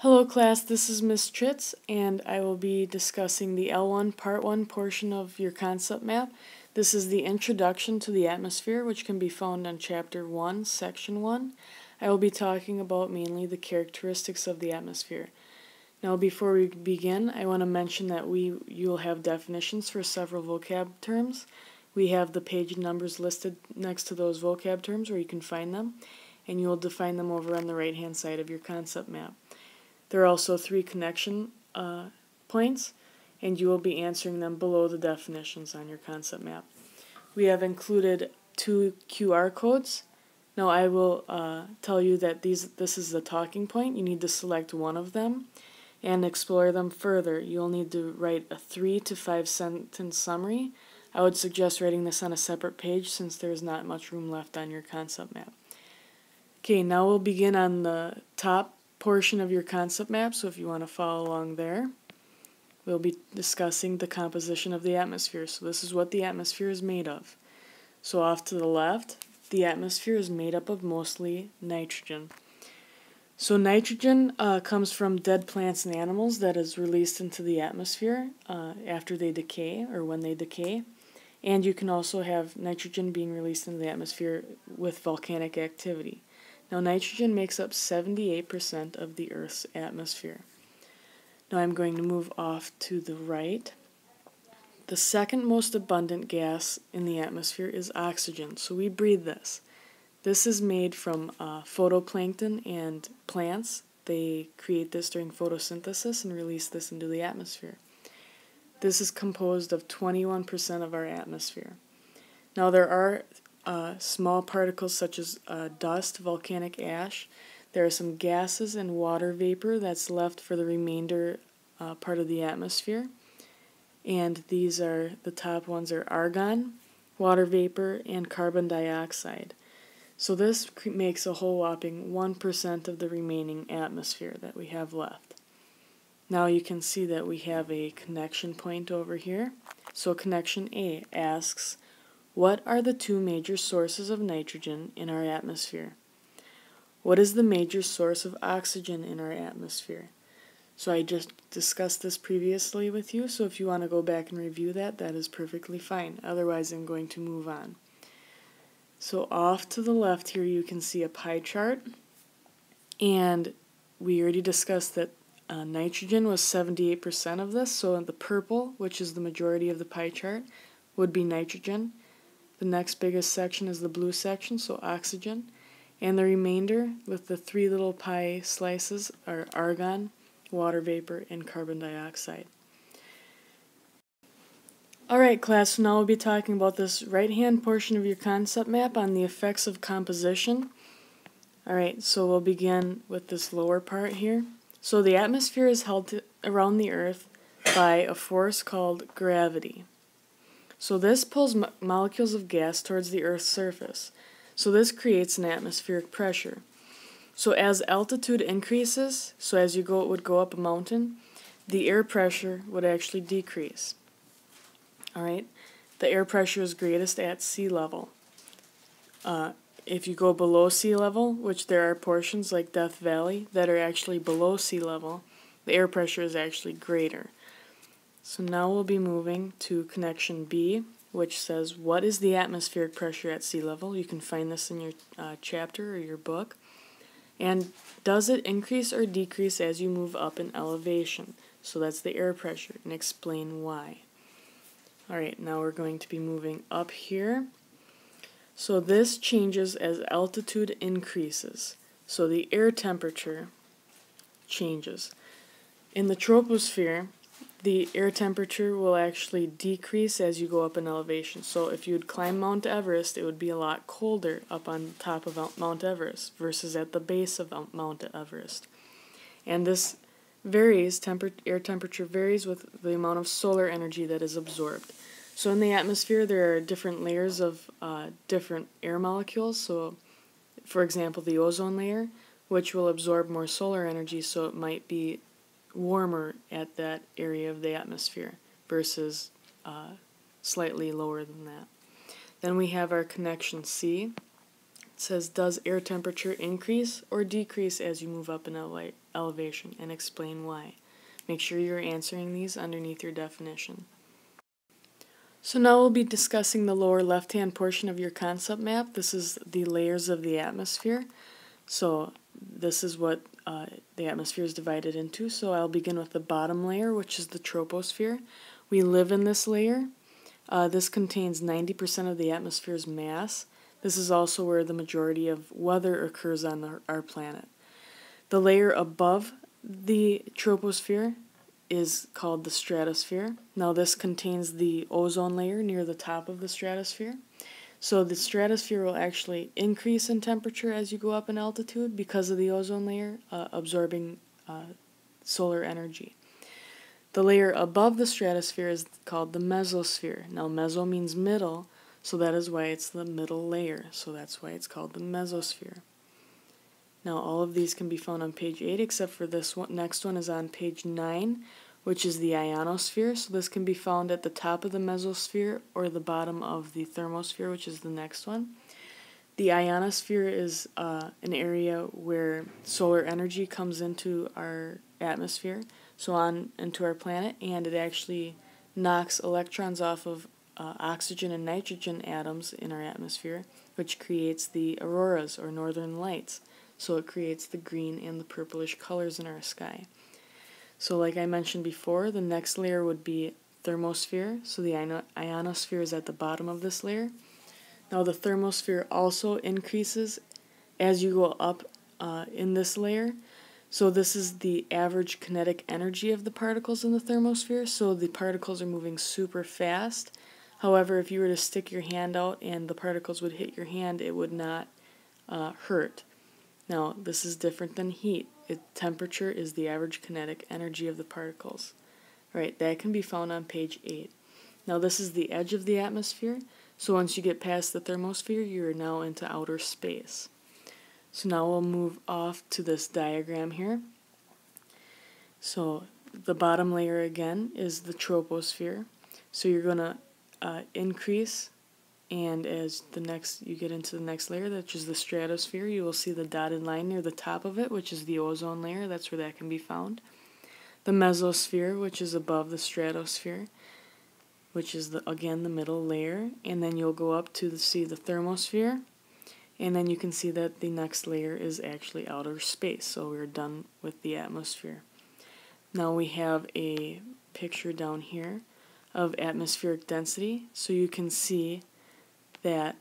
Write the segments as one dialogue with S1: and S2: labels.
S1: Hello class, this is Miss Tritz, and I will be discussing the L1 Part 1 portion of your concept map. This is the introduction to the atmosphere, which can be found on Chapter 1, Section 1. I will be talking about mainly the characteristics of the atmosphere. Now before we begin, I want to mention that you'll have definitions for several vocab terms. We have the page numbers listed next to those vocab terms where you can find them, and you will define them over on the right hand side of your concept map. There are also 3 connection points, and you will be answering them below the definitions on your concept map. We have included 2 QR codes. Now I will tell you that this is the talking point. You need to select one of them and explore them further. You'll need to write a 3 to 5 sentence summary. I would suggest writing this on a separate page since there's not much room left on your concept map. Okay, now we'll begin on the top portion of your concept map, so if you want to follow along there, we'll be discussing the composition of the atmosphere. So this is what the atmosphere is made of. So off to the left, the atmosphere is made up of mostly nitrogen. So nitrogen comes from dead plants and animals that is released into the atmosphere after they decay or when they decay. And you can also have nitrogen being released into the atmosphere with volcanic activity. Now nitrogen makes up 78% of the Earth's atmosphere. Now I'm going to move off to the right. The second most abundant gas in the atmosphere is oxygen, so we breathe this. This is made from photoplankton and plants. They create this during photosynthesis and release this into the atmosphere. This is composed of 21% of our atmosphere. Now there are small particles such as dust, volcanic ash. There are some gases and water vapor that's left for the remainder part of the atmosphere. And these are, the top ones are argon, water vapor, and carbon dioxide. So this makes a whole whopping 1% of the remaining atmosphere that we have left. Now you can see that we have a connection point over here. So connection A asks, what are the 2 major sources of nitrogen in our atmosphere? What is the major source of oxygen in our atmosphere? So I just discussed this previously with you, so if you want to go back and review that, that is perfectly fine. Otherwise, I'm going to move on. So off to the left here, you can see a pie chart, and we already discussed that nitrogen was 78% of this, so the purple, which is the majority of the pie chart, would be nitrogen. The next biggest section is the blue section, so oxygen. And the remainder, with the 3 little pie slices, are argon, water vapor, and carbon dioxide. Alright class, so now we'll be talking about this right-hand portion of your concept map on the effects of composition. Alright, so we'll begin with this lower part here. So the atmosphere is held around the Earth by a force called gravity. So this pulls molecules of gas towards the Earth's surface. So this creates an atmospheric pressure. So as altitude increases, so as you would go up a mountain, the air pressure would actually decrease. Alright, the air pressure is greatest at sea level. If you go below sea level, which there are portions like Death Valley that are actually below sea level, the air pressure is actually greater. So now we'll be moving to connection B, which says, what is the atmospheric pressure at sea level? You can find this in your chapter or your book. And does it increase or decrease as you move up in elevation? So that's the air pressure, and explain why. Alright, now we're going to be moving up here. So this changes as altitude increases. So the air temperature changes. In the troposphere, the air temperature will actually decrease as you go up in elevation. So if you would climb Mount Everest, it would be a lot colder up on top of Mount Everest versus at the base of Mount Everest. And this varies, air temperature varies with the amount of solar energy that is absorbed. So in the atmosphere, there are different layers of different air molecules. So, for example, the ozone layer, which will absorb more solar energy, so it might be warmer at that area of the atmosphere versus slightly lower than that. Then we have our connection C. says, does air temperature increase or decrease as you move up in elevation, and explain why. Make sure you're answering these underneath your definition. So now we'll be discussing the lower left-hand portion of your concept map. This is the layers of the atmosphere. So this is what the atmosphere is divided into. So I'll begin with the bottom layer, which is the troposphere. We live in this layer. This contains 90% of the atmosphere's mass. This is also where the majority of weather occurs on our planet. The layer above the troposphere is called the stratosphere. Now this contains the ozone layer near the top of the stratosphere. So the stratosphere will actually increase in temperature as you go up in altitude because of the ozone layer absorbing solar energy. The layer above the stratosphere is called the mesosphere. Now meso means middle, so that is why it's the middle layer. So that's why it's called the mesosphere. Now all of these can be found on page 8 except for this one. Next one is on page 9, which is the ionosphere. So this can be found at the top of the mesosphere or the bottom of the thermosphere, which is the next one. The ionosphere is an area where solar energy comes into our atmosphere, so on into our planet, and it actually knocks electrons off of oxygen and nitrogen atoms in our atmosphere, which creates the auroras or northern lights. So it creates the green and the purplish colors in our sky. So like I mentioned before, the next layer would be thermosphere. So the ionosphere is at the bottom of this layer. Now the thermosphere also increases as you go up in this layer. So this is the average kinetic energy of the particles in the thermosphere. So the particles are moving super fast. However, if you were to stick your hand out and the particles would hit your hand, it would not hurt. Now, this is different than heat. Temperature is the average kinetic energy of the particles. Right, that can be found on page 8. Now, this is the edge of the atmosphere. So once you get past the thermosphere, you're now into outer space. So now we'll move off to this diagram here. So the bottom layer again is the troposphere. So you're going to increase, and as you get into the next layer, which is the stratosphere, you will see the dotted line near the top of it, which is the ozone layer. That's where that can be found. The mesosphere, which is above the stratosphere, which is again the middle layer, and then you'll go up to see the thermosphere, and then you can see that the next layer is actually outer space. So we're done with the atmosphere. Now we have a picture down here of atmospheric density, so you can see that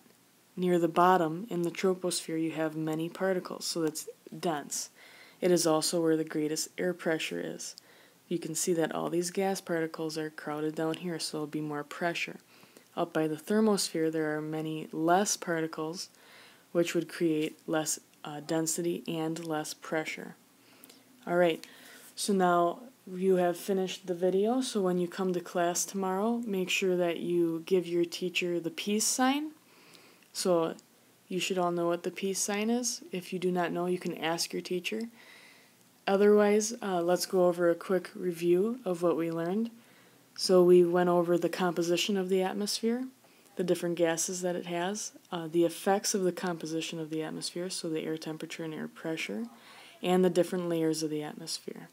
S1: near the bottom in the troposphere you have many particles, so it's dense. It is also where the greatest air pressure is. You can see that all these gas particles are crowded down here, so there'll be more pressure. Up by the thermosphere there are many less particles, which would create less density and less pressure. Alright, so now you have finished the video, so when you come to class tomorrow, make sure that you give your teacher the peace sign. So you should all know what the peace sign is. If you do not know, you can ask your teacher. Otherwise, let's go over a quick review of what we learned. So we went over the composition of the atmosphere, the different gases that it has, the effects of the composition of the atmosphere, so the air temperature and air pressure, and the different layers of the atmosphere.